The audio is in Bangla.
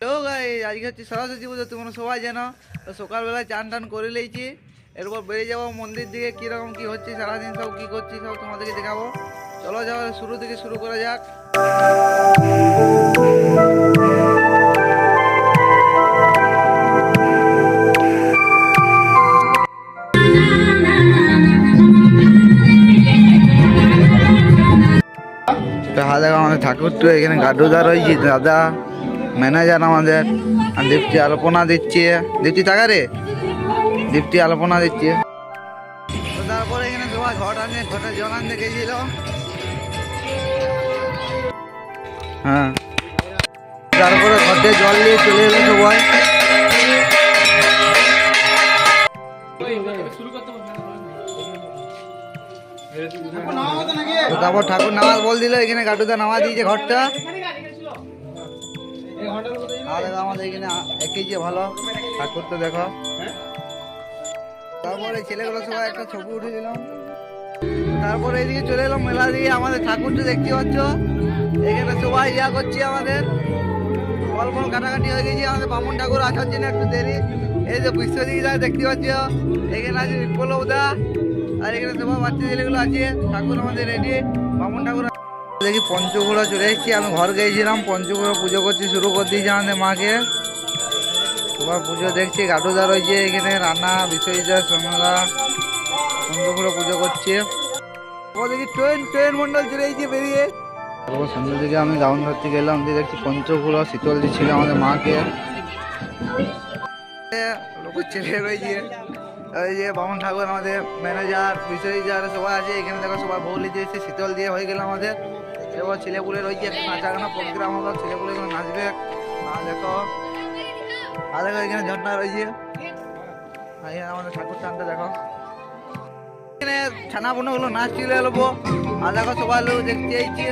হ্যালো গাইস, আজকে হচ্ছে সরস্বতী পুজো, তোমরা সবাই জানো। তো সকালবেলায় চান টান করে নিয়েছি, এরপর বেরিয়ে যাবো মন্দির দিকে। কীরকম কী হচ্ছে সারাদিন, সব কী করছি সব তোমাদেরকে দেখাবো। চলো যাওয়া শুরু থেকে শুরু করা যাক। দেখো আমাদের ঠাকুর তো এখানে গাডুদা রয়েছে, দাদা ম্যানেজার আমাদের। আর দীপ্তি আলপনা দিচ্ছে, দীপ্তি টাকা রে, দীপ্তি আলপনা দিচ্ছে। তো তারপরে এখানে সবাই ঘটে জল আনতে গেছিল। হ্যাঁ, তারপরে ঘটে জল নিয়ে চলে এলো সবাই। তারপর ঠাকুর নামাজ বল দিল, এখানে গাটুদা নামাজ দিয়েছে ঘরটা। আমাদের এখানে এঁকেছে ভালো ঠাকুর, তো দেখো। তারপরে ছেলেগুলো সবাই একটা ছবি উঠে দিলাম। তারপরে এদিকে চলে এলাম মেলা দিয়ে। আমাদের ঠাকুরটা দেখতে পাচ্ছ, এখানে সবাই ইয়া করছে, আমাদের অল্প কাটাকাটি হয়ে গেছে। আমাদের বামুন ঠাকুর আসার জন্য একটু দেরি। এই যে বিশ্বজিৎ দেখতে পাচ্ছ, এখানে আছে বিপ্লবদা, আর এখানে সবাই বাচ্চা ছেলেগুলো আছে। ঠাকুর আমাদের রেডি, বামুন ঠাকুর। দেখি পঞ্চঘোড়া চলে এসেছি, আমি ঘর গিয়েছিলাম। পঞ্চঘোড়া পুজো করছি, শুরু করে দিয়েছি আমাদের মাকে। সবার পুজো দেখছি, গাটুদা রয়েছে এখানে, রান্না বিশ্বজিৎ সোমলা পঞ্চঘোড়া পুজো করছে। দেখি ট্রেন মন্ডল চলে এসেছে বেরিয়ে। তারপর সন্ধ্যের দিকে আমি গাউন ধরতে গেলাম, দিয়ে দেখছি পঞ্চঘোড়া শীতল দিচ্ছিল আমাদের মাকে। লোকের ছেলে রয়েছে, ওই যে বামন ঠাকুর আমাদের ম্যানেজার, বিশ্বজিৎ সবাই আছে এখানে। দেখো সবাই বৌলি দিয়েছে, শীতল দিয়ে হয়ে গেল আমাদের। এবার ছেলেপুলে রয়েছে, একটা নাচা গানা প্রোগ্রাম হলো, ছেলেপুলে এখানে নাচবে। আর দেখো এখানে ঝর্ণা রয়েছে, আমাদের ঠাকুর টানটা দেখো। এখানে ছানা বোনগুলো নাচ চলে এলো। আর দেখো সবাই লোক দেখতে চাইছে,